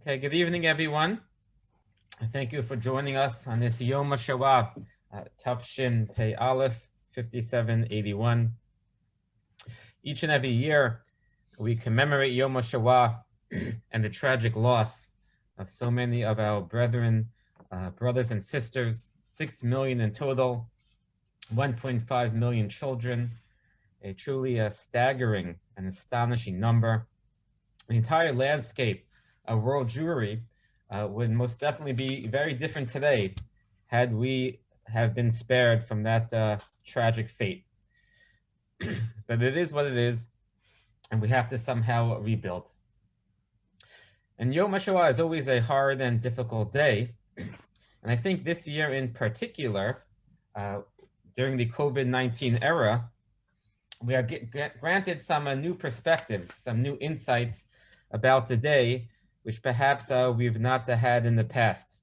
Okay, good evening, everyone. Thank you for joining us on this Yom HaShoah, Tafshin Pei Aleph 5781. Each and every year, we commemorate Yom HaShoah and the tragic loss of so many of our brethren, brothers and sisters, 6 million in total, 1.5 million children, a truly staggering and astonishing number. The entire landscape of world Jewry would most definitely be very different today had we have been spared from that tragic fate. But it is what it is, and we have to somehow rebuild. And Yom HaShoah is always a hard and difficult day. And I think this year in particular, during the COVID-19 era, we are granted some new perspectives, some new insights about the day, which perhaps we've not had in the past.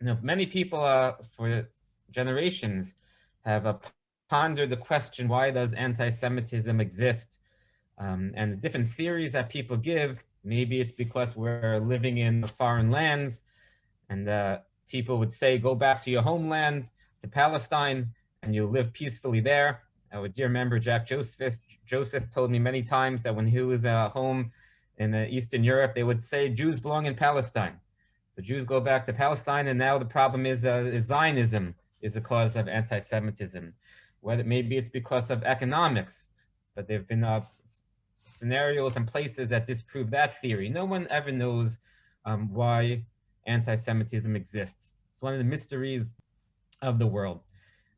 Many people for generations have pondered the question, why does anti-Semitism exist? And the different theories that people give, maybe it's because we're living in foreign lands, and people would say, go back to your homeland, to Palestine, and you'll live peacefully there. Our dear member Jack Joseph told me many times that when he was home in Eastern Europe, they would say Jews belong in Palestine. So Jews go back to Palestine, and now the problem is Zionism is the cause of anti-Semitism. Whether maybe it's because of economics, but there have been scenarios and places that disprove that theory. No one ever knows why anti-Semitism exists. It's one of the mysteries of the world.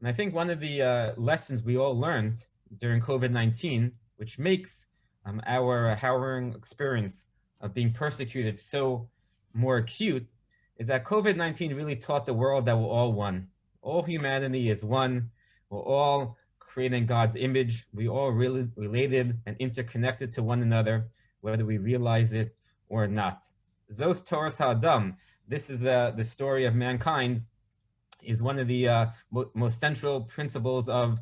And I think one of the lessons we all learned during COVID-19, which makes our harrowing experience of being persecuted so more acute, is that COVID-19 really taught the world that we're all one. All humanity is one. We're all created in God's image. We all really related and interconnected to one another, whether we realize it or not. Zos Torah Ha'adam, this is the story of mankind, is one of the most central principles of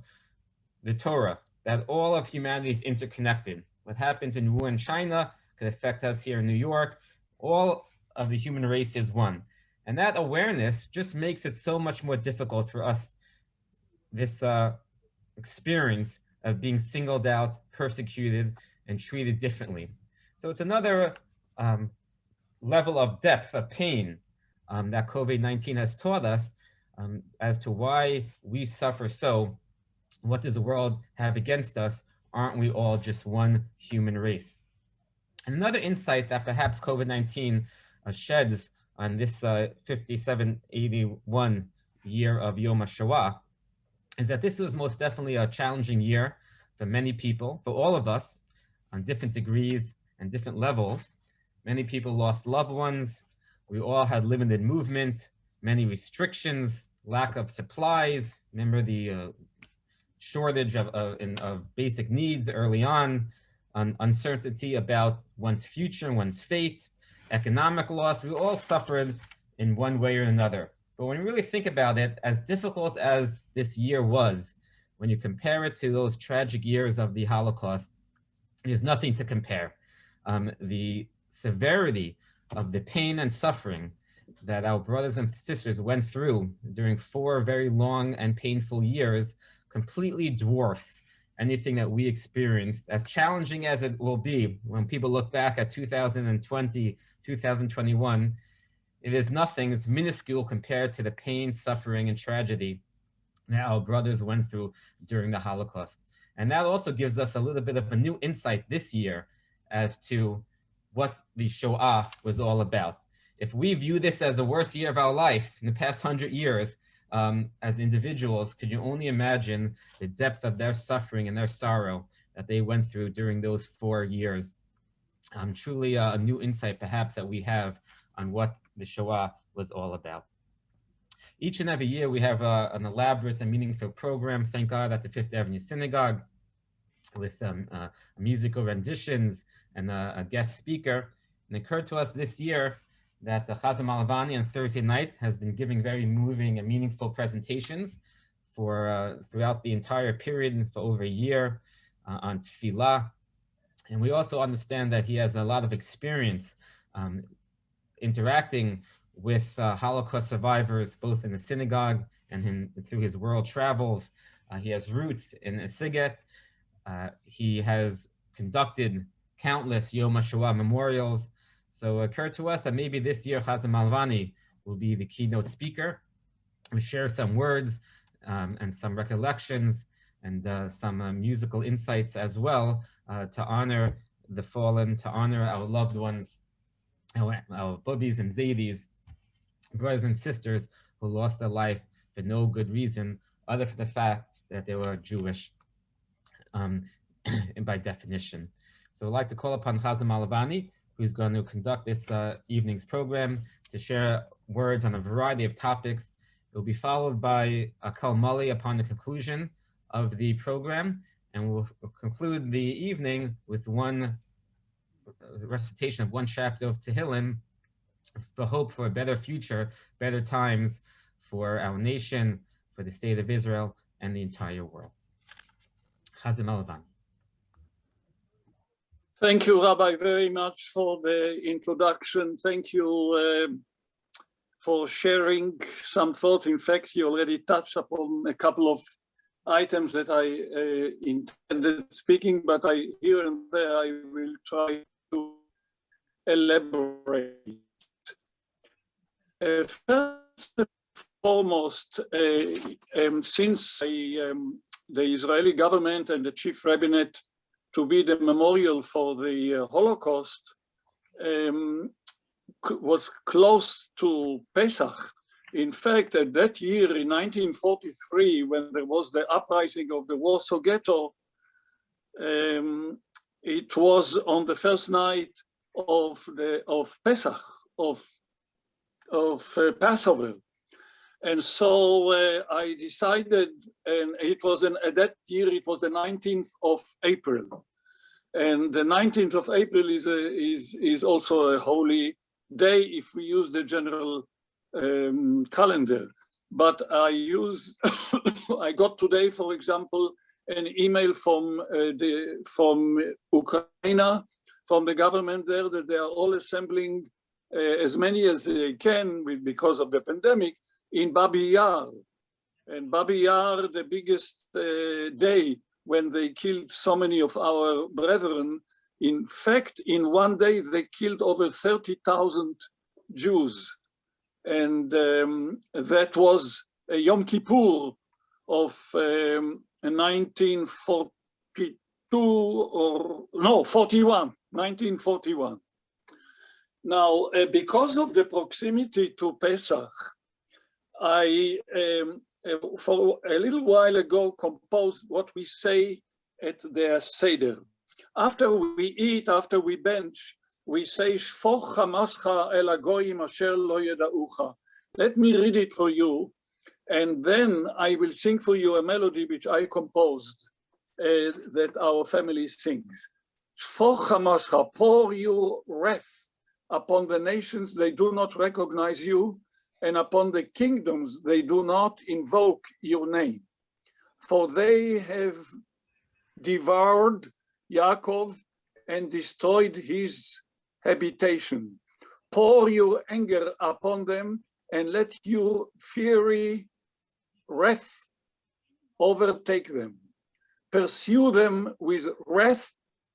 the Torah, that all of humanity is interconnected. What happens in Wuhan, China, could affect us here in New York. All of the human race is one. And that awareness just makes it so much more difficult for us, this experience of being singled out, persecuted, and treated differently. So it's another level of depth, of pain that COVID-19 has taught us as to why we suffer so. What does the world have against us? Aren't we all just one human race? And another insight that perhaps COVID-19 sheds on this 5781 year of Yom HaShoah is that this was most definitely a challenging year for many people, for all of us, on different degrees and different levels. Many people lost loved ones. We all had limited movement, many restrictions, lack of supplies. Remember the shortage of basic needs early on, uncertainty about one's future, one's fate, economic loss. We all suffered in one way or another. But when you really think about it, as difficult as this year was, when you compare it to those tragic years of the Holocaust, there's nothing to compare. The severity of the pain and suffering that our brothers and sisters went through during 4 very long and painful years completely dwarfs anything that we experienced, as challenging as it will be when people look back at 2020, 2021. It is nothing, it's minuscule compared to the pain, suffering, and tragedy that our brothers went through during the Holocaust. And that also gives us a little bit of a new insight this year as to what the Shoah was all about. If we view this as the worst year of our life in the past 100 years, as individuals, could you only imagine the depth of their suffering and their sorrow that they went through during those 4 years? Truly a new insight perhaps that we have on what the Shoah was all about. Each and every year we have an elaborate and meaningful program, thank God, at the Fifth Avenue Synagogue with musical renditions and a guest speaker. And it occurred to us this year that the Malovany on Thursday night has been giving very moving and meaningful presentations for throughout the entire period for over a year on tefillah. And we also understand that he has a lot of experience interacting with Holocaust survivors, both in the synagogue and through his world travels. He has roots in Siget. He has conducted countless Yom HaShoah memorials. So it occurred to us that maybe this year Chazan Malovany will be the keynote speaker. We share some words and some recollections and some musical insights as well to honor the fallen, to honor our loved ones, our bubbies and zaydis, brothers and sisters who lost their life for no good reason other than the fact that they were Jewish by definition. So I'd like to call upon Chazan Malovany, who's going to conduct this evening's program, to share words on a variety of topics. It will be followed by a Kol Mali upon the conclusion of the program, and we'll conclude the evening with one recitation of one chapter of Tehillim for hope for a better future, better times for our nation, for the state of Israel, and the entire world. Chazan Malovany. Thank you, Rabbi, very much for the introduction. Thank you for sharing some thoughts. In fact, you already touched upon a couple of items that I intended speaking, but here and there I will try to elaborate. First and foremost, since the Israeli government and the chief rabbinate to be the memorial for the Holocaust was close to Pesach. In fact, at that year in 1943, when there was the uprising of the Warsaw Ghetto, it was on the first night of Pesach, of Passover. And so I decided, and it was at that year, it was the 19th of April. And the 19th of April is also a holy day if we use the general calendar. But I got today, for example, an email from Ukraine, from the government there, that they are all assembling as many as they can because of the pandemic in Babich Yar. And Babich Yar, the biggest day when they killed so many of our brethren. In fact, in one day, they killed over 30,000 Jews. And that was a Yom Kippur of 1941. Now, because of the proximity to Pesach, I, for a little while ago, composed what we say at the Seder. After we eat, after we bench, we say, Shfoch chamascha el hagoyim asher lo yeda'ucha. Let me read it for you, and then I will sing for you a melody which I composed that our family sings. Shfoch chamascha, pour your wrath upon the nations, they do not recognize you, and upon the kingdoms, they do not invoke your name. For they have devoured Yaakov and destroyed his habitation. Pour your anger upon them and let your fiery wrath overtake them. Pursue them with wrath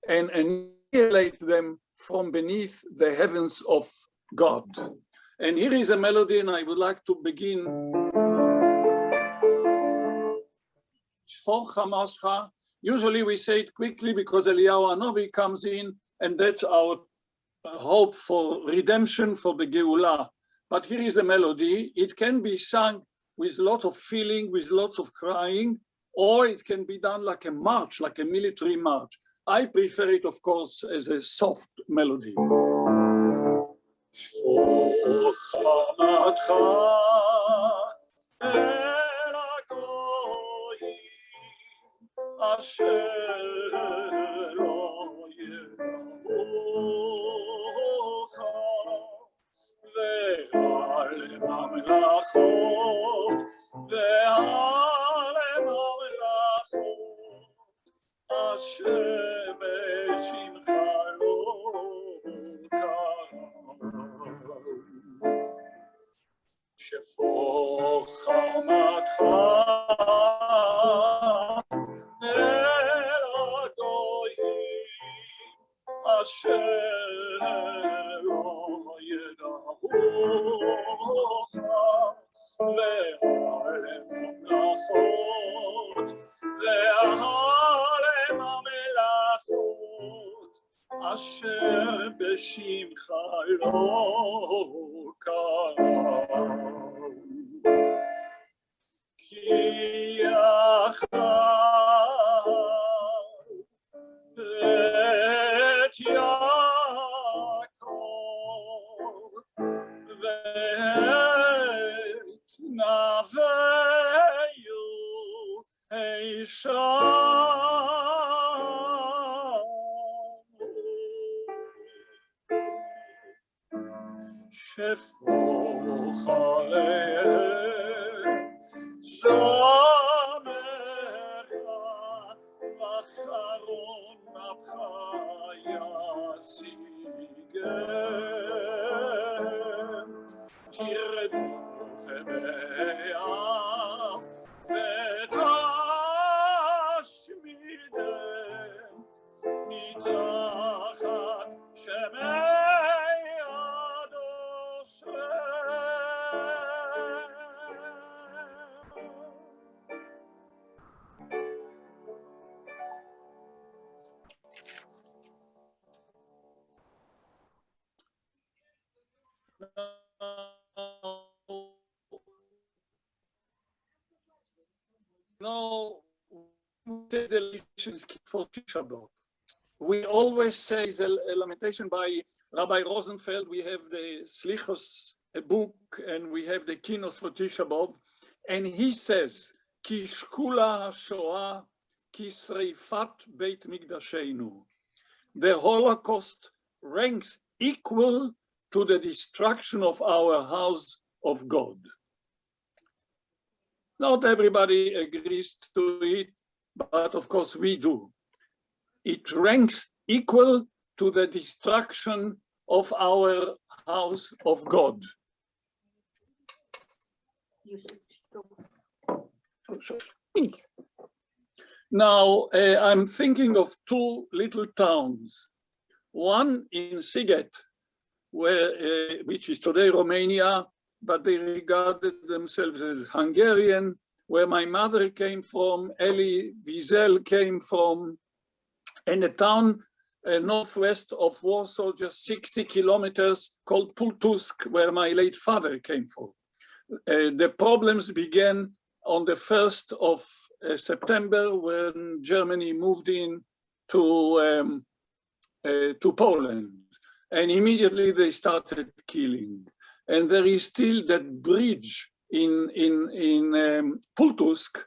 and annihilate them from beneath the heavens of God. And here is a melody, and I would like to begin. Shfoch chamascha. Usually we say it quickly because Eliyahu Hanavi comes in, and that's our hope for redemption, for the Geulah. But here is the melody. It can be sung with a lot of feeling, with lots of crying, or it can be done like a march, like a military march. I prefer it, of course, as a soft melody. Shfoch chamatcha el hagoyim asher lo yeda'ucha ve'al hamelachot asher b'shimcha lo kara. שפוך חמתך אל הגויים אשר לא ידעוך ועל המלאכות ועל המלאכות אשר בשמך לא קראו כי אחר את יעקב ואת נביאו שפוך עליהם זמרך וחרון אפך ישיגם תרדו ובאף ותשמידם מתחת שמי the delicious for Tisha B'Av. We always say the lamentation by Rabbi Rosenfeld. We have the Slichos, a book, and we have the Kinos for Tisha B'Av. And he says, Ki shkula Hashoa, ki sreifat beit mikdashenu. The Holocaust ranks equal to the destruction of our house of God. Not everybody agrees to it, but of course we do. It ranks equal to the destruction of our house of God. Now, I'm thinking of two little towns. One in Siget, which is today Romania, but they regarded themselves as Hungarian, where my mother came from, Elie Wiesel came from, and a town northwest of Warsaw, just 60 kilometers, called Pultusk, where my late father came from. The problems began on the 1st of September when Germany moved in to Poland, and immediately they started killing. And there is still that bridge in Pultusk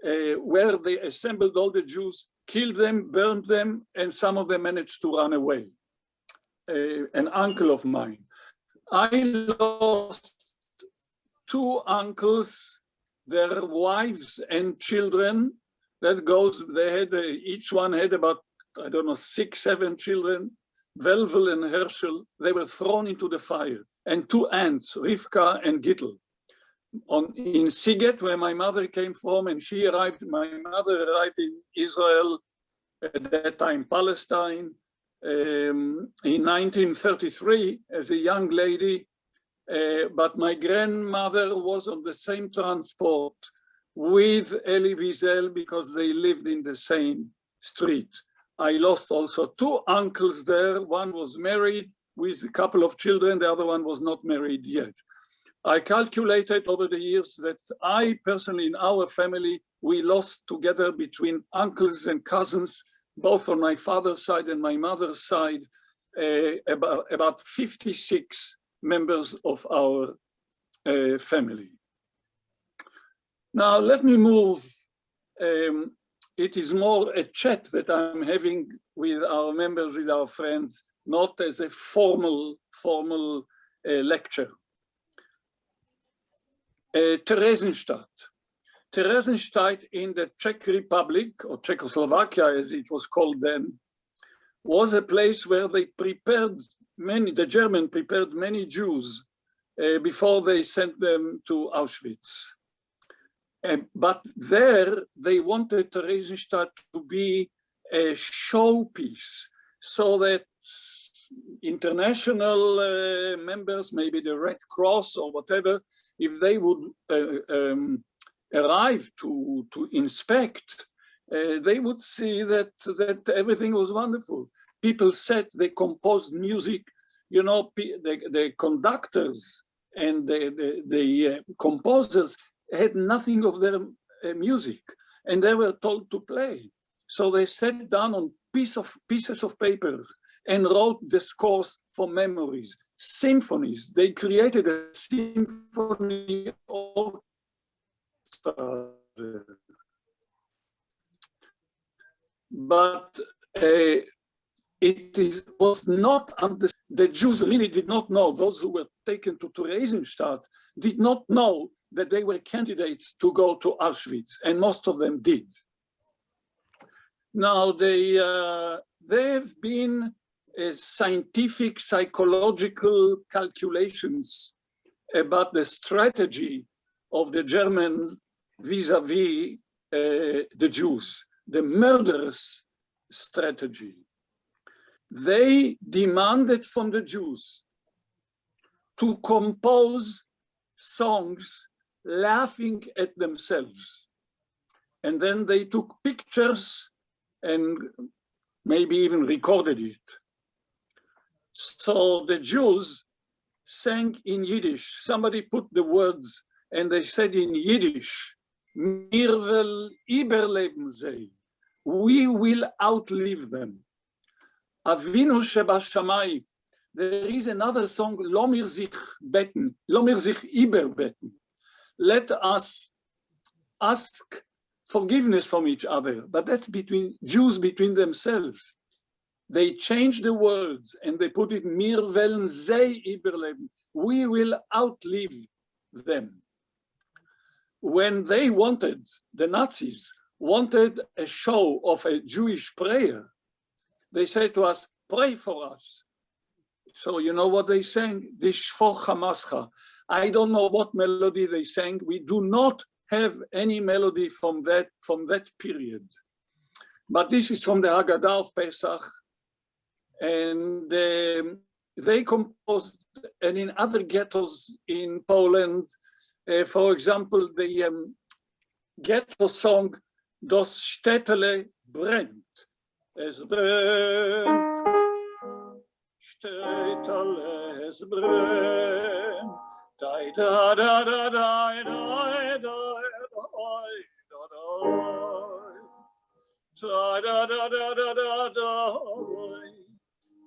where they assembled all the Jews, killed them, burned them, and some of them managed to run away. An uncle of mine. I lost two uncles, their wives and children. That goes, they had, each one had about, I don't know, 6, 7 children, Velvel and Herschel. They were thrown into the fire. And two aunts, Rivka and Gittel. In Siget, where my mother came from, and she arrived, my mother arrived in Israel, at that time Palestine, in 1933 as a young lady, but my grandmother was on the same transport with Elie Wiesel because they lived in the same street. I lost also two uncles there. One was married with a couple of children, the other one was not married yet. I calculated over the years that I personally, in our family, we lost together between uncles and cousins, both on my father's side and my mother's side, about 56 members of our family. Now, let me move. It is more a chat that I'm having with our members, with our friends, not as a formal lecture. Theresienstadt. Theresienstadt in the Czech Republic, or Czechoslovakia as it was called then, was a place where they prepared the German prepared many Jews before they sent them to Auschwitz. But there they wanted Theresienstadt to be a showpiece, so that international members, maybe the Red Cross or whatever, if they would arrive to inspect, they would see that everything was wonderful. People said they composed music, you know, the conductors and the composers had nothing of their music, and they were told to play. So they sat down on pieces of paper and wrote the scores for memories, symphonies. They created a symphony orchestra. But was not understood. The Jews really did not know, those who were taken to Theresienstadt did not know that they were candidates to go to Auschwitz, and most of them did. Now, there have been scientific, psychological calculations about the strategy of the Germans vis-a-vis the Jews, the murderous strategy. They demanded from the Jews to compose songs laughing at themselves. And then they took pictures and maybe even recorded it. So the Jews sang in Yiddish. Somebody put the words and they said in Yiddish, "Mir will überleben sie." We will outlive them. Avinu shebashamayim. There is another song, Lo mir sich betten, Lo mir sich überbetten. Let us ask forgiveness from each other, but that's between Jews, between themselves. They changed the words and they put it, Mir wollen sie überleben. We will outlive them. When they wanted, the Nazis wanted a show of a Jewish prayer, they said to us, pray for us. So you know what they sang? The Shfoch HaMascha. I don't know what melody they sang. We do not have any melody from that period. But this is from the Haggadah of Pesach. And they composed, and in other ghettos in Poland, for example, the ghetto song, Das Städtele brennt. Es brennt, Städtele, es brennt. Da da da da da da da da da da da da da da.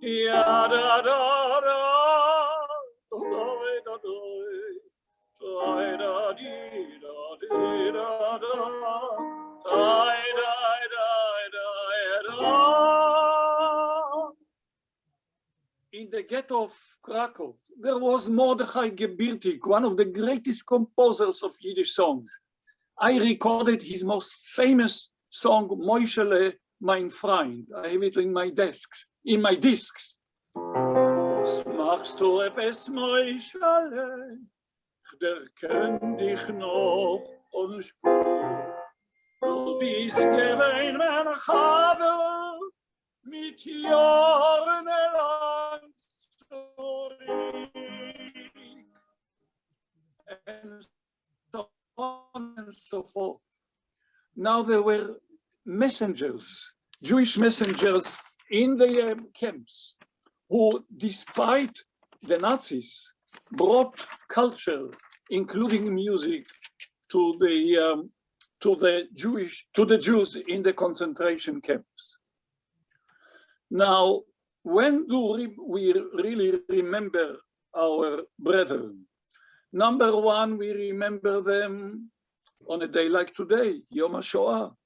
Ja da da da da da In the ghetto of Krakow, there was Mordechai Gebirtig, one of the greatest composers of Yiddish songs. I recorded his most famous song, Moishele, mein Freund. I have it in my discs. Was machst du etwas, Moishele? Der kennt dich noch und spür. Du bist gewesen, mein Haber, mit Jahren lang zurück. And so on and so forth. Now there were messengers, Jewish messengers in the camps, who, despite the Nazis, brought culture, including music, to the Jews in the concentration camps. Now, when do we really remember our brethren? Number one, we remember them on a day like today, Yom Hashoa.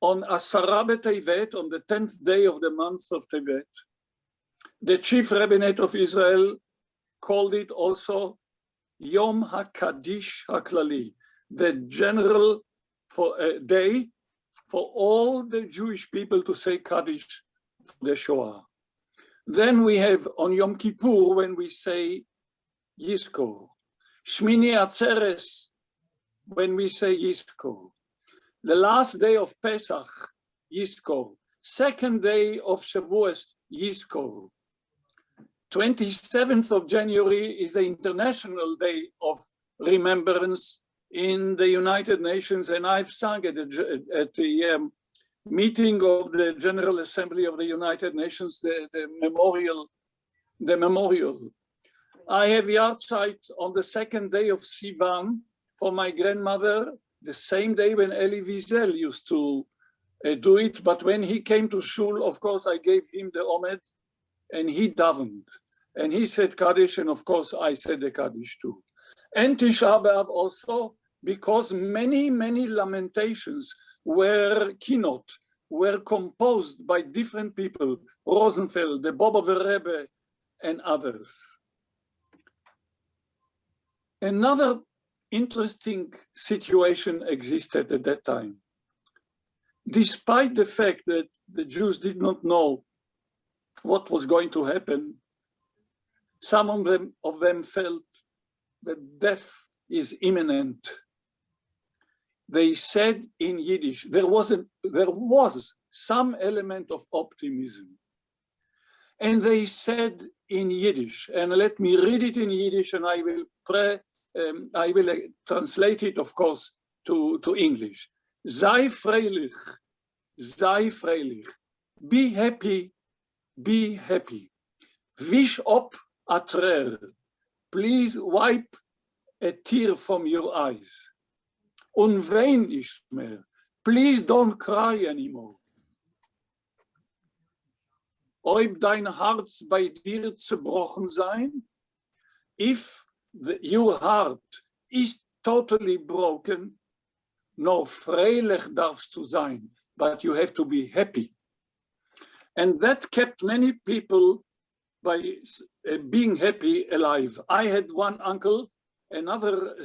On Asara B'Tevet, on the 10th day of the month of Tevet, the chief rabbinate of Israel called it also Yom HaKadish HaKlali, the general day for all the Jewish people to say Kaddish for the Shoah. Then we have on Yom Kippur, when we say Yizkor. Shmini Atzeres, when we say Yizkor. The last day of Pesach, Yizkor. Second day of Shavuos, Yizkor. 27th of January is the International Day of Remembrance in the United Nations, and I've sung at the meeting of the General Assembly of the United Nations, the memorial. I have yahrzeit on the second day of Sivan for my grandmother, the same day when Elie Wiesel used to do it. But when he came to shul, of course, I gave him the omed, and he davened. And he said Kaddish, and of course, I said the Kaddish too. And Tisha B'Av also, because many, many lamentations were composed by different people, Rosenfeld, the Bobover Rebbe, and others. Another interesting situation existed at that time. Despite the fact that the Jews did not know what was going to happen, some of them felt that death is imminent. They said in Yiddish, there was some element of optimism. And they said in Yiddish, and let me read it in Yiddish, and I will translate it, of course, to English. Sei freilich, be happy, be happy. Wish up a tear, please wipe a tear from your eyes. Und wein nicht mehr, please don't cry anymore. Ob dein Herz bei dir zerbrochen sein, if your heart is totally broken, no freilich darfst du sein, but you have to be happy. And that kept many people by being happy alive. I had one uncle, another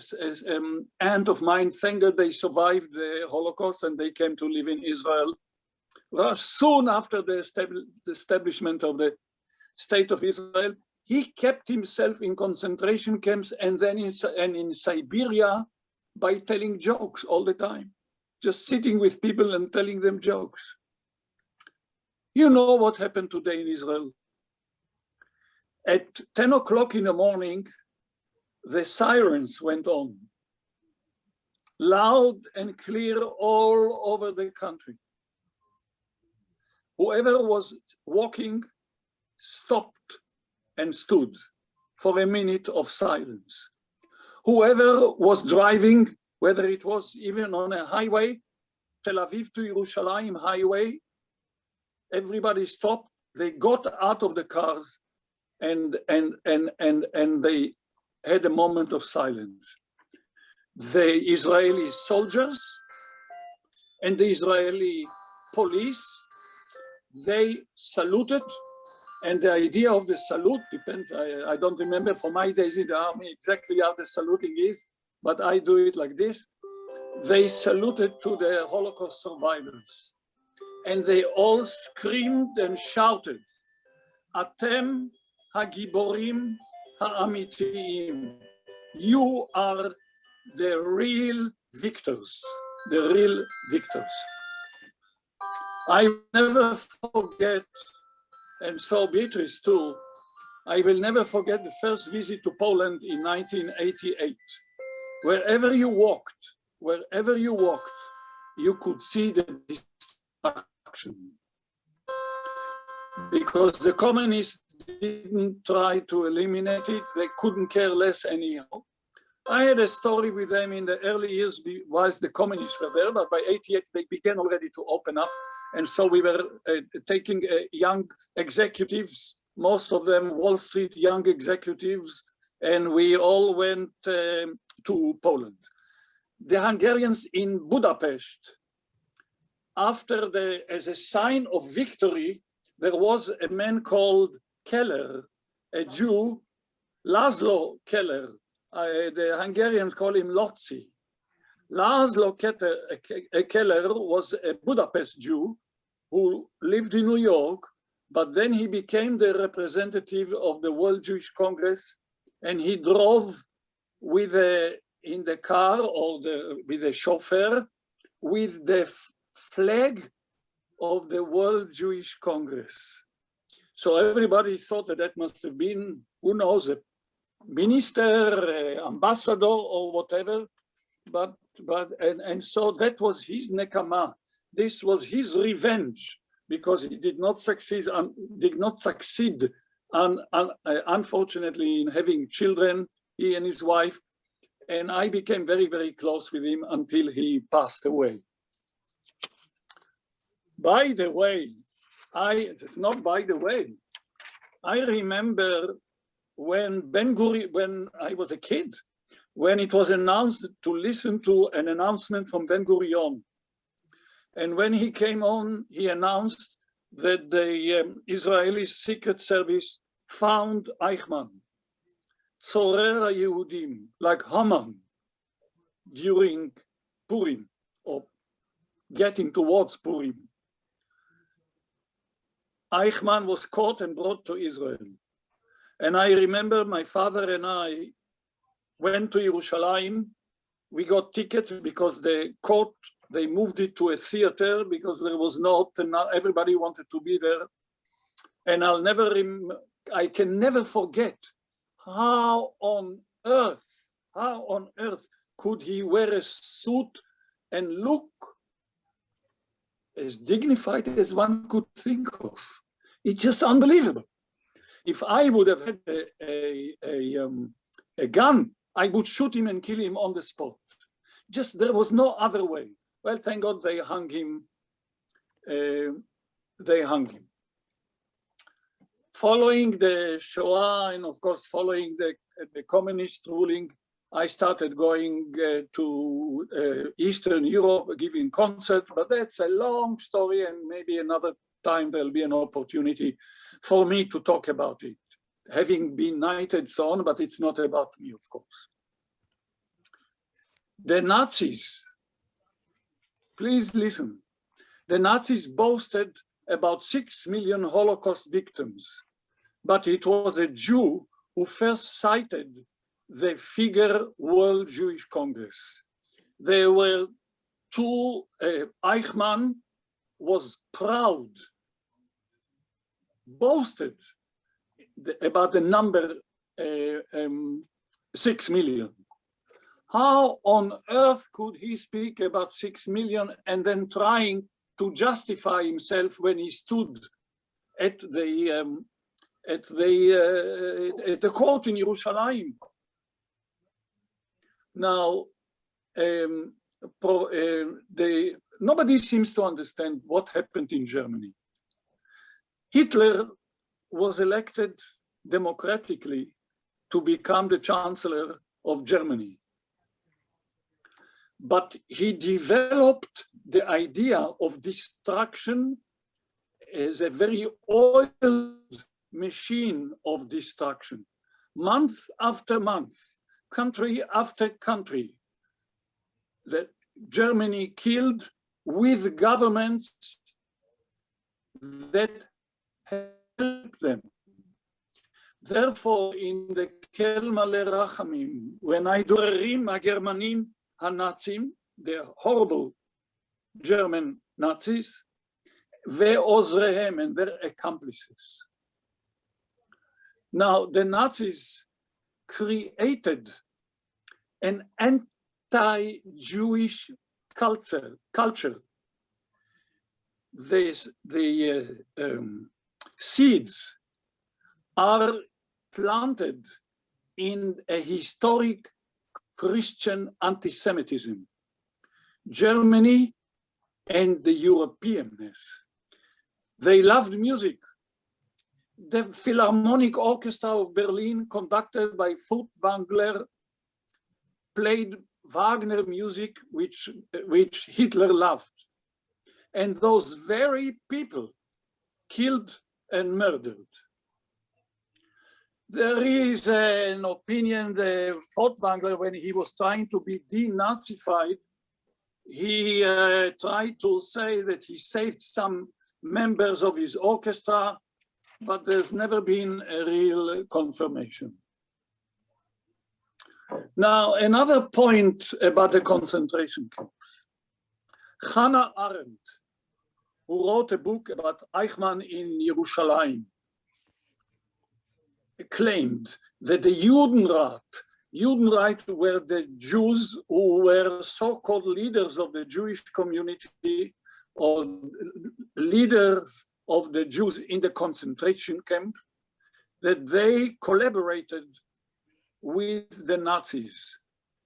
aunt of mine, thank God they survived the Holocaust and they came to live in Israel. Well, soon after the establishment of the state of Israel, he kept himself in concentration camps and then in Siberia by telling jokes all the time, just sitting with people and telling them jokes. You know what happened today in Israel? At 10 o'clock in the morning, the sirens went on, loud and clear all over the country. Whoever was walking stopped and stood for a minute of silence. Whoever was driving, whether it was even on a highway, Tel Aviv to Yerushalayim highway, everybody stopped. They got out of the cars and they had a moment of silence. The Israeli soldiers and the Israeli police, they saluted, and the idea of the salute depends, I don't remember from my days in the army exactly how the saluting is, but I do it like this. They saluted to the Holocaust survivors, and they all screamed and shouted, Atem hagiborim ha'amitiyim. You are the real victors, the real victors. I will never forget, and so Beatrice too, I will never forget the first visit to Poland in 1988. Wherever you walked, you could see the destruction. Because the communists didn't try to eliminate it, they couldn't care less anyhow. I had a story with them in the early years whilst the communists were there, but by 88 they began already to open up. And so we were taking young executives, most of them Wall Street young executives, and we all went to Poland. The Hungarians in Budapest, as a sign of victory, there was a man called Keller, a Jew, Laszlo Keller. The Hungarians call him Lotzi. Laszlo Keller was a Budapest Jew who lived in New York, but then he became the representative of the World Jewish Congress and he drove with in the car or with a chauffeur with the flag of the World Jewish Congress. So everybody thought that must have been, who knows, a minister, ambassador, or whatever. And so that was his nekama. This was his revenge because he did not succeed, unfortunately, in having children, he and his wife. And I became very, very close with him until he passed away. By the way, it's not by the way, I remember when when I was a kid, when it was announced to listen to an announcement from Ben Gurion. And when he came on, he announced that the Israeli Secret Service found Eichmann, Tzorer Yehudim, like Haman, during Purim, or getting towards Purim. Eichmann was caught and brought to Israel. And I remember my father and I went to Yerushalayim. We got tickets because the court, they moved it to a theater because there was not, everybody wanted to be there. And I can never forget how on earth could he wear a suit and look as dignified as one could think of. It's just unbelievable. If I would have had a gun, I would shoot him and kill him on the spot. Just, there was no other way. Well, thank God they hung him. Following the Shoah and of course following the communist ruling, I started going to Eastern Europe, giving concerts, but that's a long story and maybe another time there'll be an opportunity for me to talk about it, having been knighted so on, but it's not about me, of course. The Nazis, please listen, the Nazis boasted about 6 million Holocaust victims, but it was a Jew who first cited the figure World Jewish Congress. There were two, Eichmann was proud, boasted about the number 6 million. How on earth could he speak about 6 million and then trying to justify himself when he stood at the court in Yerushalayim? Now, nobody seems to understand what happened in Germany. Hitler was elected democratically to become the Chancellor of Germany. But he developed the idea of destruction as a very oiled machine of destruction. Month after month, country after country, that Germany killed with governments that helped them. Therefore, in the Kel Maleh Rachamim, when I do Germanim HaNazim, the horrible German Nazis, ve'ozrehem, and their accomplices. Now, the Nazis created an anti-Jewish culture. The seeds are planted in a historic Christian anti-Semitism. Germany and the Europeanness. They loved music. The Philharmonic Orchestra of Berlin, conducted by Furtwängler, played Wagner music, which Hitler loved. And those very people killed and murdered. There is an opinion that Furtwängler, when he was trying to be denazified, he tried to say that he saved some members of his orchestra, but there's never been a real confirmation. Now, another point about the concentration camps. Hannah Arendt, who wrote a book about Eichmann in Yerushalayim, claimed that the Judenrat were the Jews who were so-called leaders of the Jewish community or leaders of the Jews in the concentration camp, that they collaborated with the Nazis.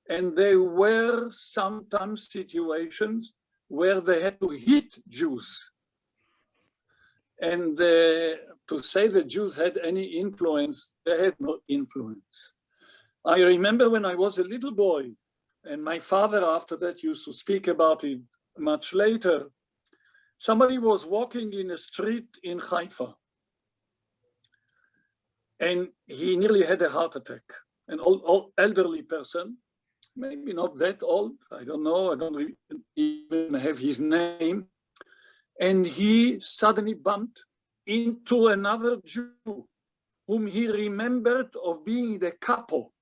And there were sometimes situations where they had to hit Jews. And to say the Jews had any influence, they had no influence. I remember when I was a little boy, and my father after that used to speak about it much later, somebody was walking in a street in Haifa, and he nearly had a heart attack. An old elderly person, maybe not that old, I don't know, I don't even have his name, and he suddenly bumped into another Jew whom he remembered of being the capo.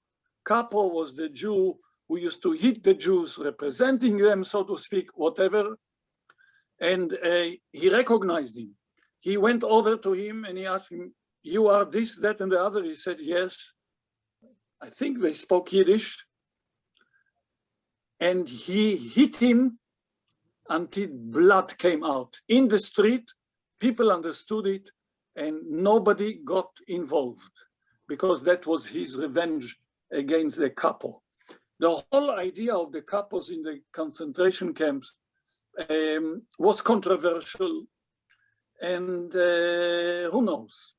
Capo was the Jew who used to hit the Jews, representing them, so to speak, whatever. And he recognized him. He went over to him and he asked him, "You are this, that, and the other?" He said, "Yes." I think they spoke Yiddish. And he hit him until blood came out. In the street, people understood it, and nobody got involved because that was his revenge against the capo. The whole idea of the capos in the concentration camps was controversial, and who knows?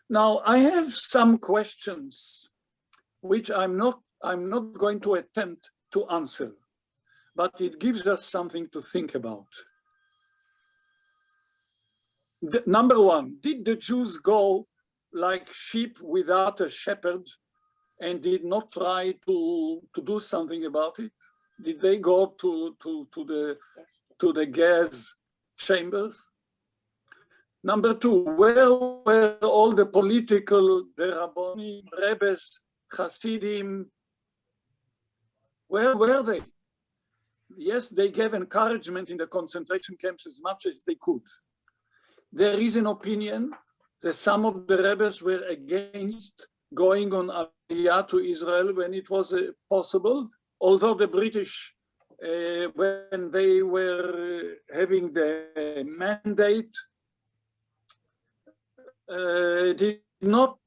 Now, I have some questions which I'm not going to attempt to answer, but it gives us something to think about. Number one, did the Jews go like sheep without a shepherd and did not try to do something about it? Did they go to the gas chambers? Number two, where were all the political, the Rabbonim, Rebbes, Hasidim? Where were they? Yes, they gave encouragement in the concentration camps as much as they could. There is an opinion that some of the Rebbes were against going on Aliyah to Israel when it was possible, although the British, when they were having the mandate, did not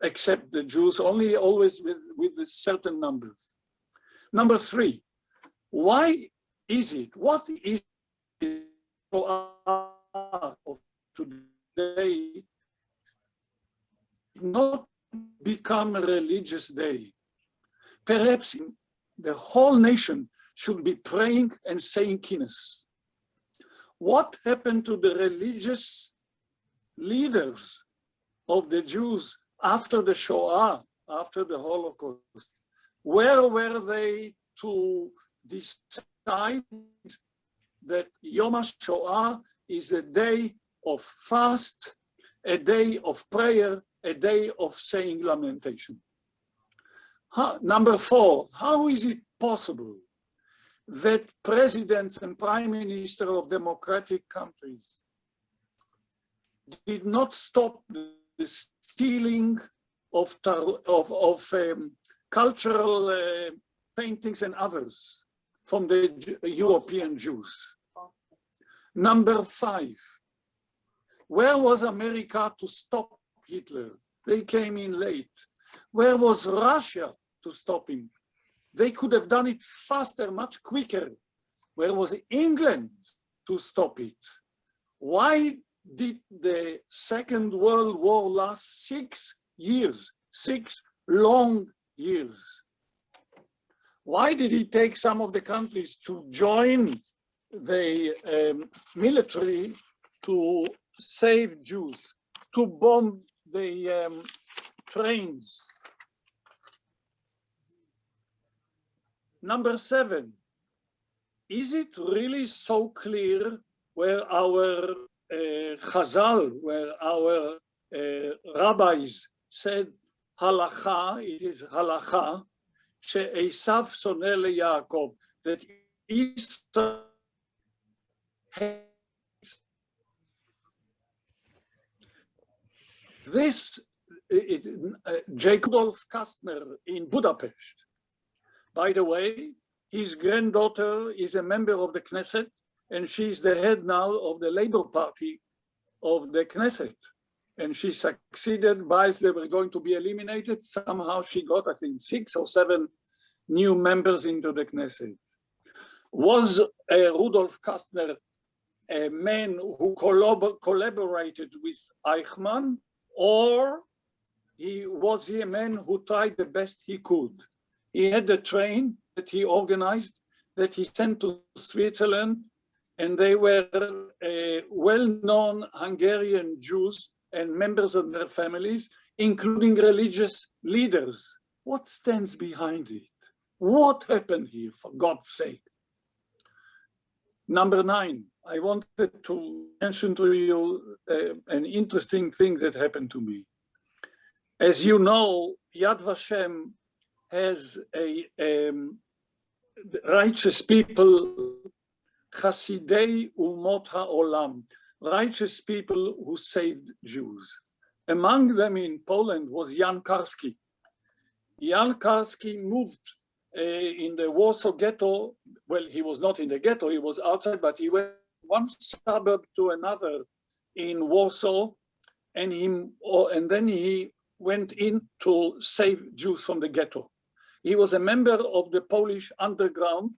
accept the Jews, only always with certain numbers. Number three, why is it, what is it for us of today not become a religious day? Perhaps the whole nation should be praying and saying kinnis. What happened to the religious leaders of the Jews after the Shoah, after the Holocaust? Where were they to decide that Yom HaShoah is a day of fast, a day of prayer, a day of saying lamentation? Number four, how is it possible that presidents and prime ministers of democratic countries did not stop the stealing of cultural paintings and others from the European Jews? Number five, where was America to stop Hitler? They came in late. Where was Russia to stop him? They could have done it faster, much quicker. Where was England to stop it? Why did the Second World War last 6 years, 6 long years? Why did it take some of the countries to join the military to save Jews, to bomb the trains? Number seven, is it really so clear where our Chazal, where our rabbis said halacha, it is halacha, she'esav soneh leYaakov, that Esau hates. This is Jacob Kastner in Budapest. By the way, his granddaughter is a member of the Knesset, and she's the head now of the Labour Party of the Knesset. And she succeeded, whilst they were going to be eliminated. Somehow she got, I think, 6 or 7 new members into the Knesset. Was Rudolf Kastner a man who collaborated with Eichmann, or was he a man who tried the best he could? He had a train that he organized, that he sent to Switzerland, and they were well-known Hungarian Jews and members of their families, including religious leaders. What stands behind it? What happened here, for God's sake? Number 9, I wanted to mention to you an interesting thing that happened to me. As you know, Yad Vashem has righteous people, Chasidei Umot HaOlam, righteous people who saved Jews. Among them in Poland was Jan Karski. Jan Karski moved in the Warsaw ghetto. Well, he was not in the ghetto, he was outside, but he went one suburb to another in Warsaw, and then he went in to save Jews from the ghetto. He was a member of the Polish underground.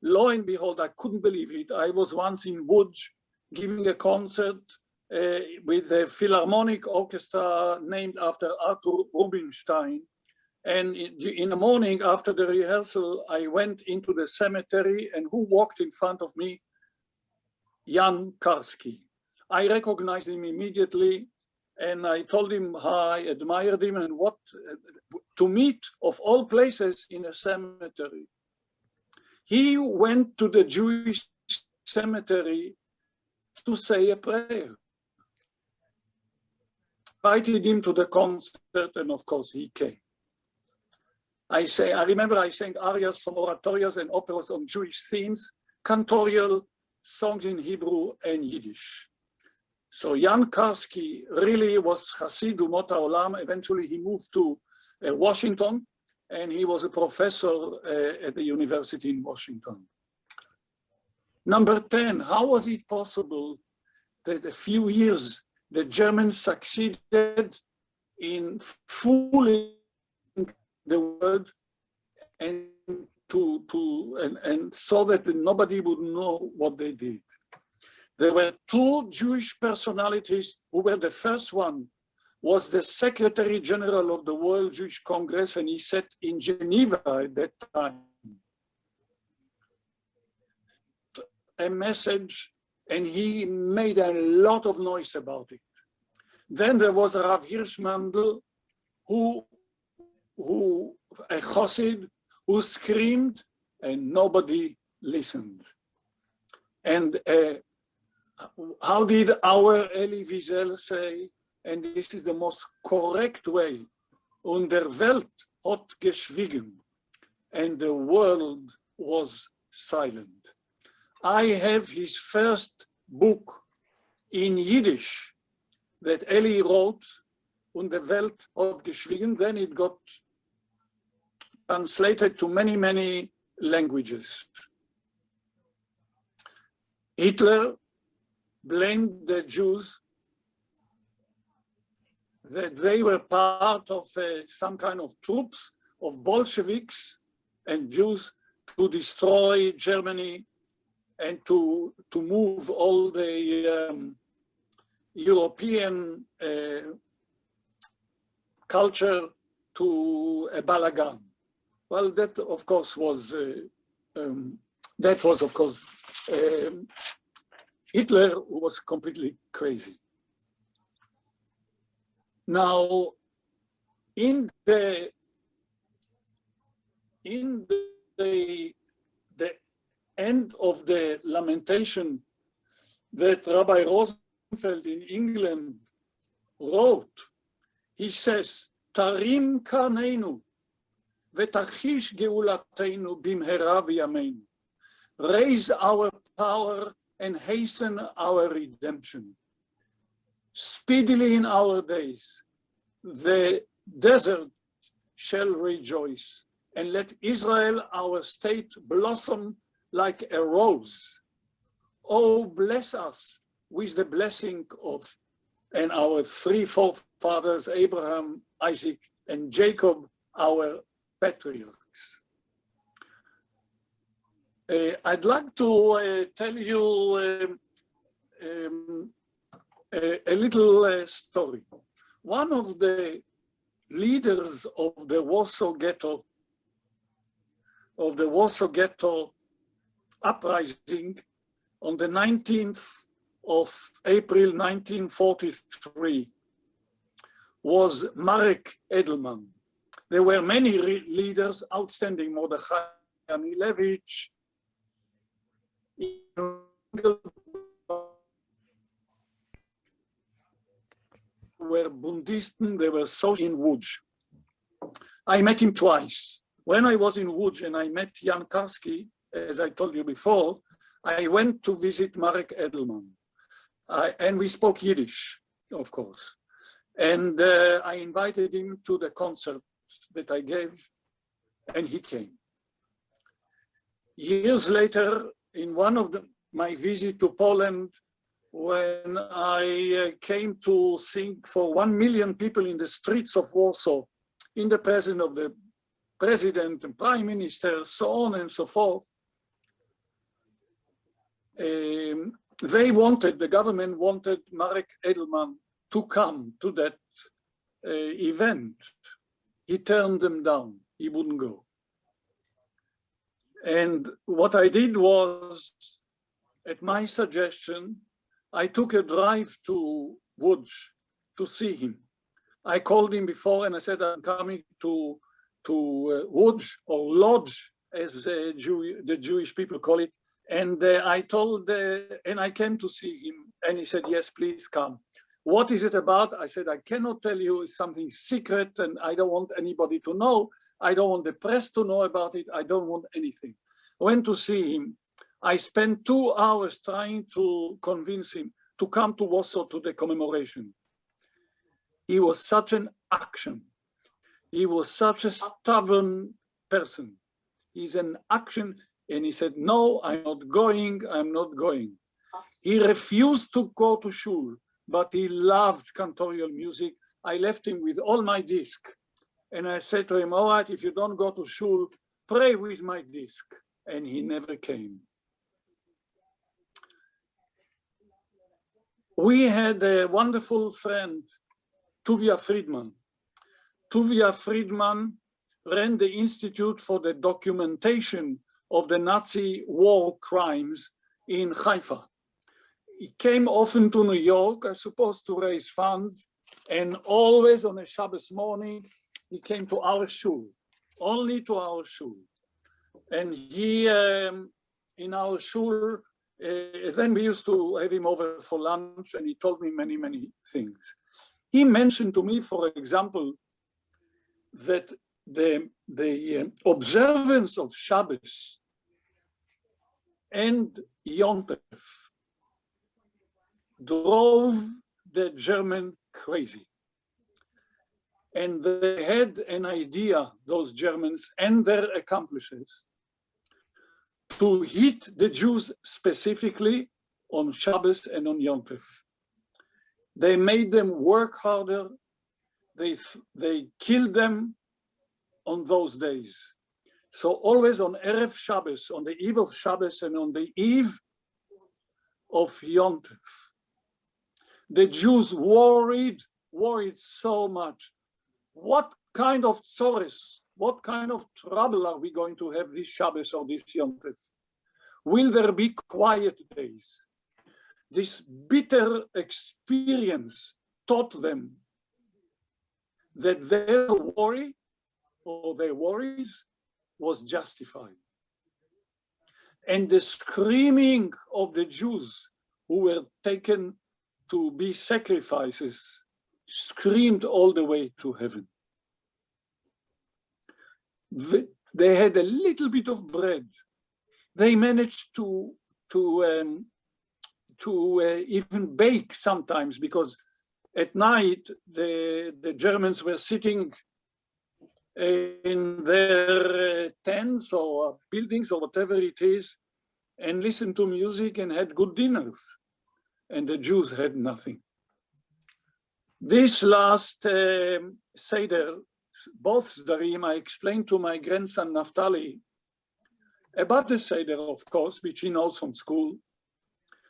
Lo and behold, I couldn't believe it. I was once in Łódź giving a concert with a Philharmonic Orchestra named after Arthur Rubinstein. And in the morning after the rehearsal, I went into the cemetery, and who walked in front of me? Jan Karski. I recognized him immediately, and I told him how I admired him and what to meet, of all places, in a cemetery. He went to the Jewish cemetery to say a prayer. I invited him to the concert, and of course he came. I remember I sang arias from oratorios and operas on Jewish themes, cantorial songs in Hebrew and Yiddish. So Jan Karski really was Hasid Umot HaOlam. Eventually he moved to Washington, and he was a professor at the university in Washington. Number 10, how was it possible that a few years the Germans succeeded in fooling the world and so that nobody would know what they did? There were 2 Jewish personalities who were the first one was the Secretary General of the World Jewish Congress, and he sat in Geneva at that time. A message, and he made a lot of noise about it. Then there was Rav Hirschmandl, who a Chassid, who screamed, and nobody listened. And how did our Elie Wiesel say? And this is the most correct way. Und der Welt hat geschwiegen, and the world was silent. I have his first book in Yiddish that Elie wrote, Und der Welt hat geschwiegen. Then it got translated to many, many languages. Hitler blamed the Jews that they were part of some kind of troops of Bolsheviks and Jews to destroy Germany and to move all the European culture to a balagan. Well, that of course was Hitler, who was completely crazy. Now, in the end of the lamentation that Rabbi Rosenfeld in England wrote, he says, Tarim karneinu, v'tachish geulatenu bimhera v'yameinu. Raise our power and hasten our redemption. Speedily in our days, the desert shall rejoice, and let Israel, our state, blossom like a rose. Oh, bless us with the blessing of and our three forefathers, Abraham, Isaac, and Jacob, our patriarchs. I'd like to tell you a little story. One of the leaders of the Warsaw Ghetto, uprising on the 19th of April 1943 was Marek Edelman. There were many leaders, outstanding, Mordechai Anilevich, were Bundisten, they were so in Łódź. I met him twice. When I was in Łódź and I met Jan Karski, as I told you before, I went to visit Marek Edelman. And we spoke Yiddish, of course. And I invited him to the concert that I gave, and he came. Years later, in one of my visit to Poland, when I came to sing for 1 million people in the streets of Warsaw, in the presence of the president and prime minister, so on and so forth, the government wanted Marek Edelman to come to that event. He turned them down, he wouldn't go. And what I did was, at my suggestion, I took a drive to Łódź to see him. I called him before and I said, I'm coming to Łódź, or Lodz, as the Jewish people call it. And I came to see him, and he said, yes, please come. What is it about? I said, I cannot tell you, it's something secret, and I don't want anybody to know. I don't want the press to know about it. I don't want anything. I went to see him. I spent 2 hours trying to convince him to come to Warsaw to the commemoration. He was such an action. He was such a stubborn person. He's an action. And he said, no, I'm not going, I'm not going. He refused to go to shul, but he loved cantorial music. I left him with all my disc. And I said to him, all right, if you don't go to shul, pray with my disc. And he never came. We had a wonderful friend, Tuvia Friedman. Tuvia Friedman ran the Institute for the Documentation of the Nazi war crimes in Haifa. He came often to New York, I suppose, to raise funds, and always on a Shabbos morning, he came to our shul, only to our shul. And he, in our shul, then we used to have him over for lunch, and he told me many, many things. He mentioned to me, for example, that the observance of Shabbos and Yom Tov drove the German crazy. And they had an idea, those Germans and their accomplices, to hit the Jews specifically on Shabbos and on Yom Tov. They made them work harder. They killed them on those days. So always on Erev Shabbos, on the eve of Shabbos and on the eve of Yom Tov, the Jews worried so much. What kind of tzores, what kind of trouble are we going to have this Shabbos or this Yom Tov? Will there be quiet days? This bitter experience taught them that their worry or their worries was justified. And the screaming of the Jews who were taken to be sacrifices screamed all the way to heaven. They had a little bit of bread. They managed to even bake sometimes, because at night the Germans were sitting in their tents or buildings or whatever it is, and listened to music and had good dinners, and the Jews had nothing. This last Seder, both Zdarim, I explained to my grandson Naftali about the Seder, of course, which he knows from school.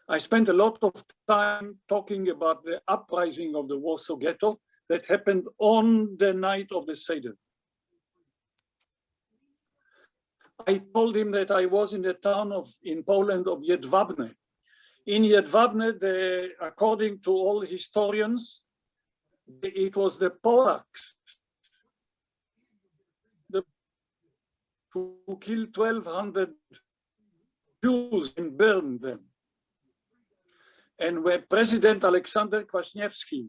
I spent a lot of time talking about the uprising of the Warsaw Ghetto that happened on the night of the Seder. I told him that I was in the town in Poland of Jedwabne. In Jedwabne, according to all historians, it was the Polacks who killed 1,200 Jews and burned them. And when President Aleksander Kwaśniewski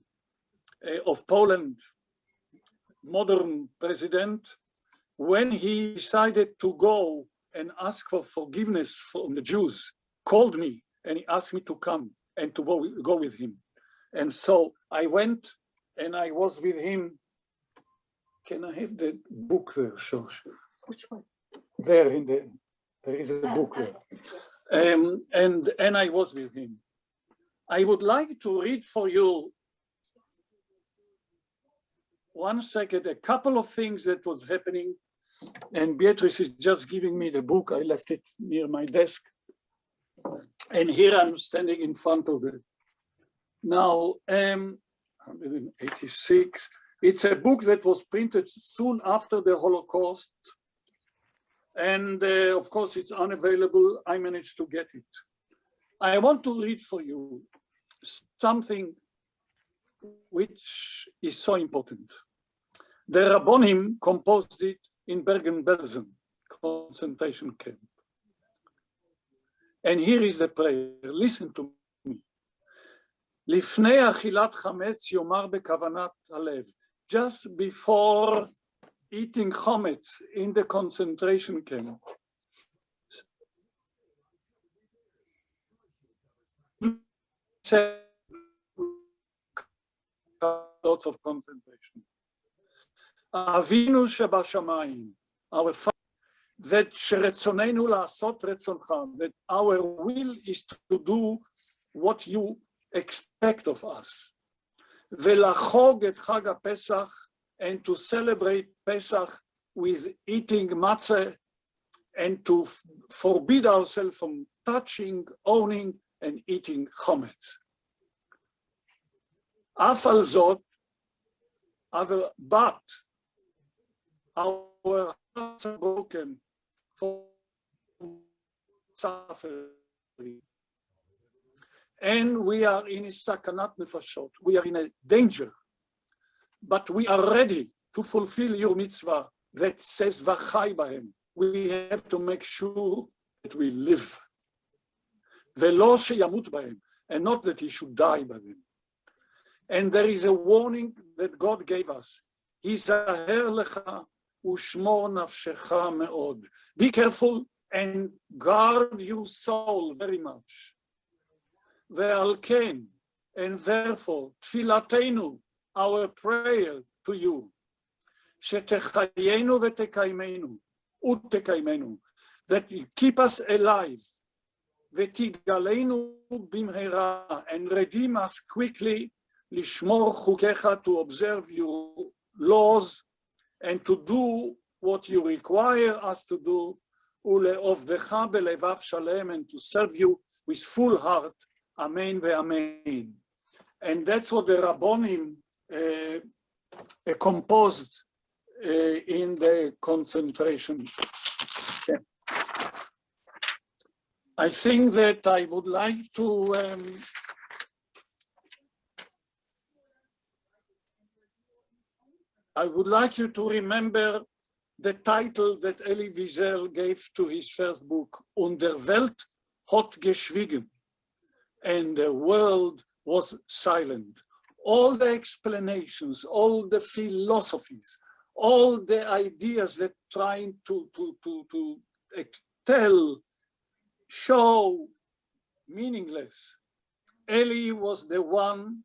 of Poland, modern president, when he decided to go and ask for forgiveness from the Jews, called me and he asked me to come and to go with him. And so I went and I was with him. Can I have the book there, Shosh? Which one? There is a book there. And I was with him. I would like to read for you, one second, a couple of things that was happening. And Beatrice is just giving me the book. I left it near my desk. And here I'm standing in front of it. Now, 186. It's a book that was printed soon after the Holocaust. And of course, it's unavailable. I managed to get it. I want to read for you something which is so important. The Rabbonim composed it in Bergen-Belsen concentration camp. And here is the prayer. Listen to me. לפני אכילת חמץ יאמר בכוונת הלב. Just before eating chametz in the concentration camp. Lots of concentration. Avinu shebashamayim, our Father, that sheretzonenu la'asot retzoncha, that our will is to do what you expect of us. Velachog et Chag HaPesach, and to celebrate Pesach with eating matzah, and to forbid ourselves from touching, owning, and eating chametz. Af al zot, but our hearts are broken for suffering. And we are in a sakanat nefashot. We are in a danger. But we are ready to fulfill your mitzvah that says v'chai bahem. We have to make sure that we live. Velo sheyamut bahem, and not that he should die by them. And there is a warning that God gave us. Hizaher lecha ushmor nafshecha meod. Be careful and guard your soul very much. Ve'al ken, and therefore, tfilatenu, our prayer to you, shetechayenu v'tekaimenu, u'tekaimenu, that you keep us alive, v'tigalenu bimhera, and redeem us quickly, lishmor chukecha, to observe your laws, and to do what you require us to do, ule'ovdecha belevav shalem, and to serve you with full heart. Amen ve'amen. And that's what the Rabbonim composed in the concentration camp. I think that I would like to you to remember the title that Elie Wiesel gave to his first book, Und der Welt hat geschwiegen, and the world was silent. all the explanations, all the philosophies, all the ideas that trying to tell, show, meaningless. Eli was the one,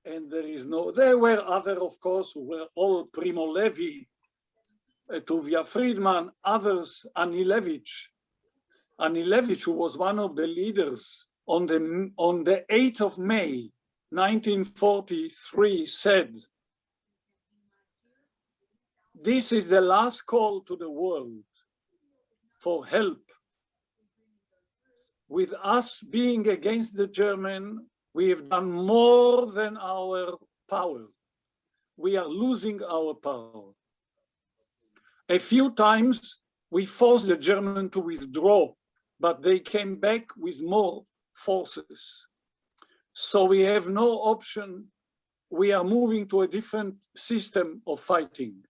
and there were other, of course, who were all Primo Levi, Tuvia Friedman, others, Anilevich, who was one of the leaders on the 8th of May, 1943, said, "This is the last call to the world for help. With us being against the German, we have done more than our power. We are losing our power. A few times we forced the German to withdraw, but they came back with more forces. So we have no option. We are moving to a different system of fighting.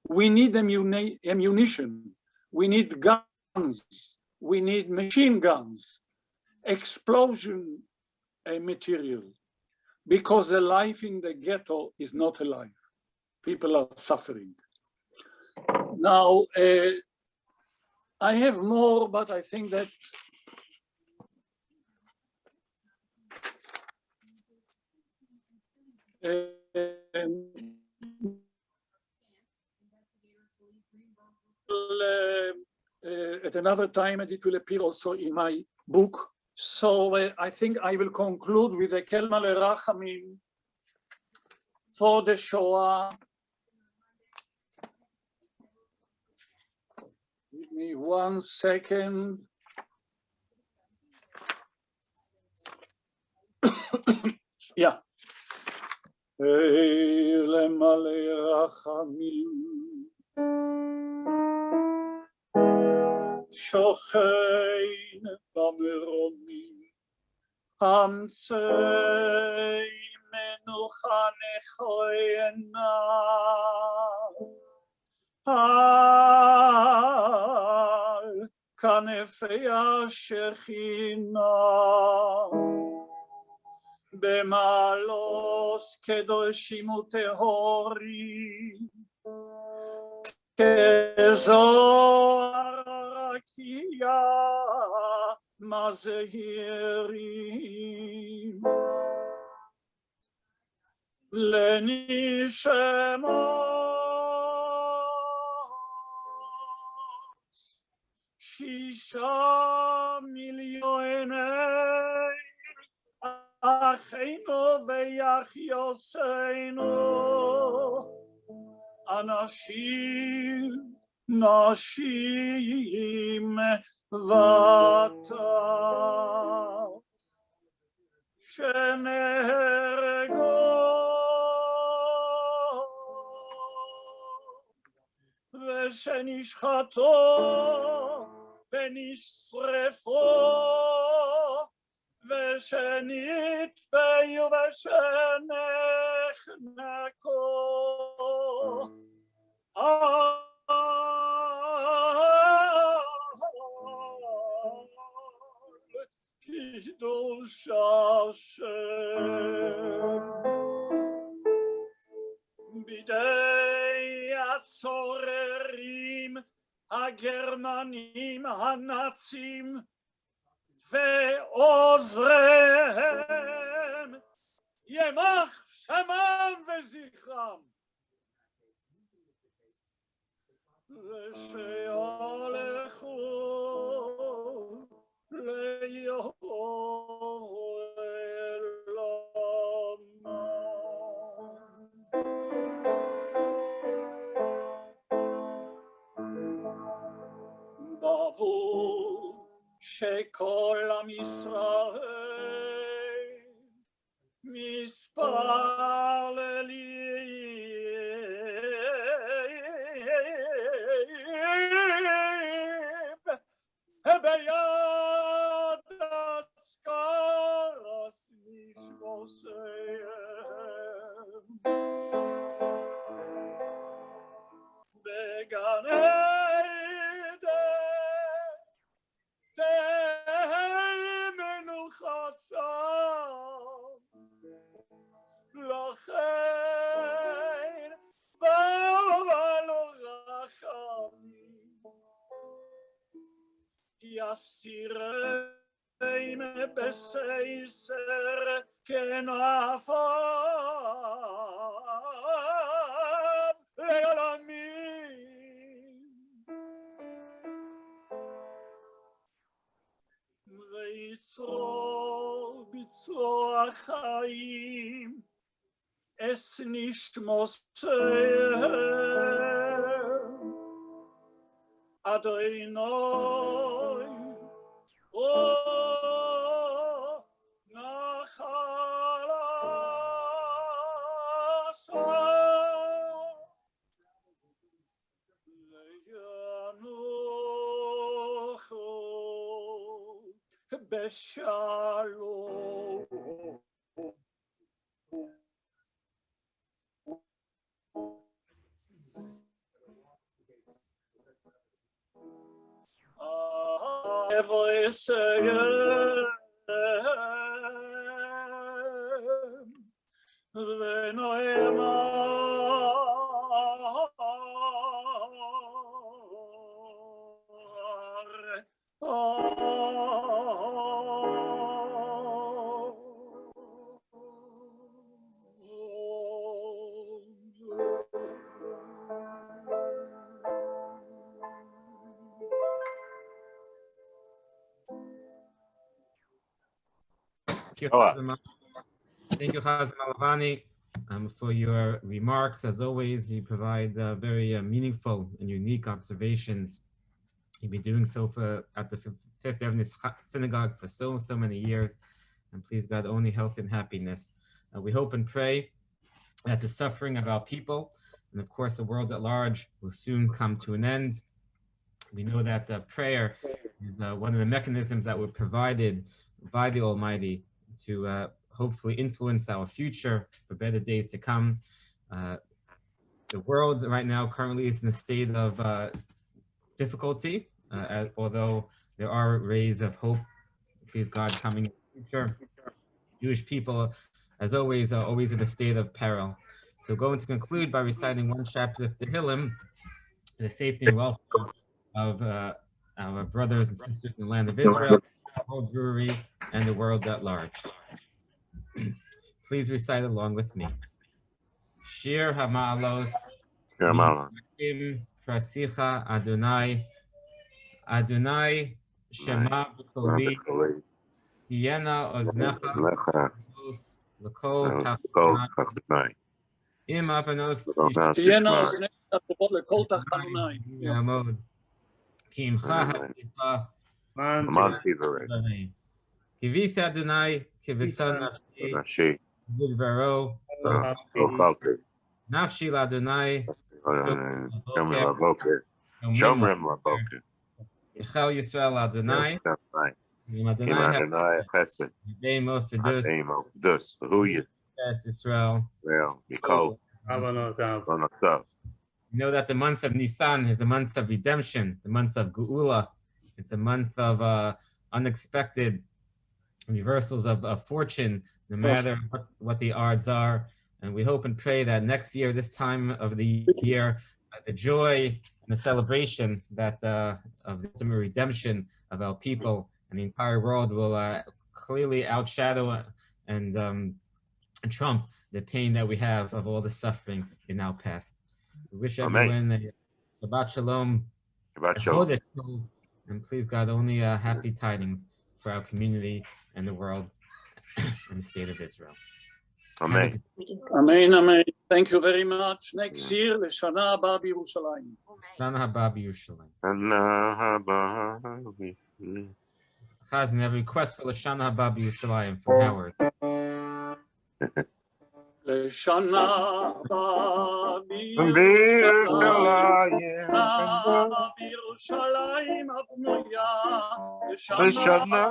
We need ammunition. We need guns. We need machine guns, explosion material, because the life in the ghetto is not alive. People are suffering." Now, I have more, but I think that at another time, and it will appear also in my book. So I think I will conclude with a Kelma Lerachamim for the Shoah. Give me 1 second. Yeah. Kelma Lerachamim שוכן במרומים, אמצי מנוחה נכוינה, על כנפי השכינה, במעלות קדושים וטהורים, כזוהר רקיע מזהירים, לנשמות 6 מיליוני אחינו ואחיותינו, אנשים, נשים וטף, שנהרגו ושנשחטו ונשרפו ושנטבעו ושנחנקו, קידוש השם. בידי הצוררים הגרמנים הנאצים ועוזריהם, ימח שמם וזכרם, ושיהלכו לעולמם. בעבור שכל עם ישראל מתפללים ביד אזכרס נשמותיהם, בגן עדן תהא מנוחה יסירם בסייסר כנפיו לעולמים ויצרור בצרור החיים אס נשמותיהם אדוני או נחלתו לינוחו בשלום. Thank you, Chaz Malovany, for your remarks. As always, you provide very meaningful and unique observations. You've been doing so at the Fifth Avenue Synagogue for so many years. And please God, only health and happiness. We hope and pray that the suffering of our people, and of course the world at large, will soon come to an end. We know that prayer is one of the mechanisms that were provided by the Almighty to hopefully influence our future for better days to come. The world right now currently is in a state of difficulty, although there are rays of hope, please God, coming in the future. Jewish people, as always, are always in a state of peril. So we're going to conclude by reciting one chapter of Tehillim, the safety and welfare of our brothers and sisters in the land of Israel, the whole Jewry, and the world at large. Please recite along with me. Shir Hamalos. Prasicha Adonai. Adonai Shema B'Koli. Hiena Oznecha. L'kol Tachtonai. Im Avanos Hiena Oznecha l'kol Tachtonai. Yamod. Ki Imcha Hasicha. Man Tivarei. Kivis Adonai. Kivisan Nafshi. Vidvaro. Nafshi L'Adonai. Shomrim Laboker. Yichel Yisrael Adonai. Kim Adonai Chesed. Yedeimo Fidus. Dus. Huye. Yisrael. Well, Mikol. You know that the month of Nisan is a month of redemption, the month of Geula. It's a month of unexpected reversals of fortune, no matter what the odds are. And we hope and pray that next year, this time of the year, the joy and the celebration that of the ultimate redemption of our people and the entire world will clearly outshadow and trump the pain that we have of all the suffering in our past. We wish everyone a Shabbat Shalom, and please God, only happy tidings for our community and the world and the state of Israel. Amen. Amen, amen. Thank you very much. Next year, לשנה הבאה בירושלים. Shana haba b'Yerushalayim. Chazan, have a request for Shana haba b'Yerushalayim from Howard. לשנה הבאה בירושלים הבנויה. לשנה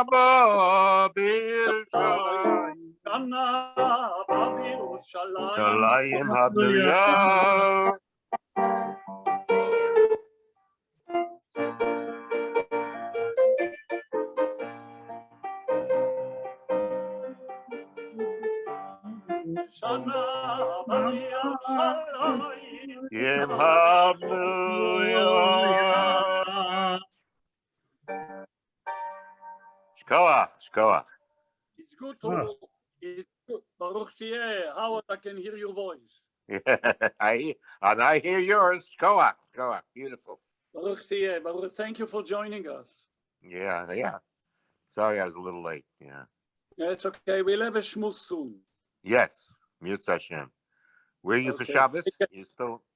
הבאה בירושלים. לשנה הבאה ירושלים הבנויה. שנה בירושלים הבנויה. Shkoach, shkoach. It's good to. It's good. Baruch Tieh, Howard, I can hear your voice. I hear yours. Shkoach, shkoach. Beautiful. Baruch Tieh, Baruch, thank you for joining us. Yeah. Sorry, I was a little late. Yeah. Yeah, it's okay. We'll have a shmooze soon. Yes. Mitzvah Hashem. Where are you for Okay. Shabbos?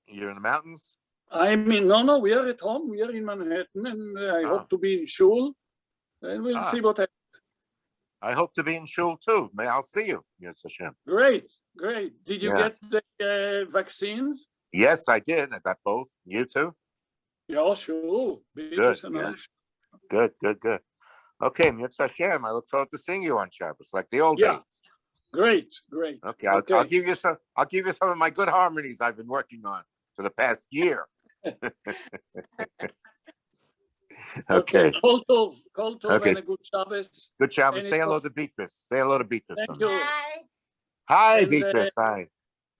You're in the mountains? I mean, no, we are at home. We are in Manhattan, and I hope to be in shul, and we'll see what happens. I hope to be in shul too. I'll see you. Mitzvah Hashem. Great. Did you Yeah. get the vaccines? Yes, I did. I got both. You too? Yeah, sure. Good. Yeah. Good. Okay, Mitzvah Hashem. I look forward to seeing you on Shabbos, like the old days. Great. Okay, I'll give you some. I'll give you some of my good harmonies I've been working on for the past year. Okay. Kol tov, Okay. and a good Shabbos. Good Shabbos. And Say hello to Beatrice. Say hello to Beatrice. Thank you. Hi, And, Beatrice. Hi.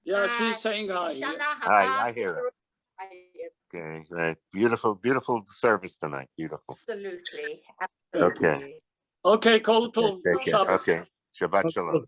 Yeah, she's saying hi. Yeah. Hi, I hear her. Okay, right. Beautiful service tonight. Beautiful. Absolutely. Okay. Okay, kol tov. Take care. Shabbos. Okay. Shabbat shalom.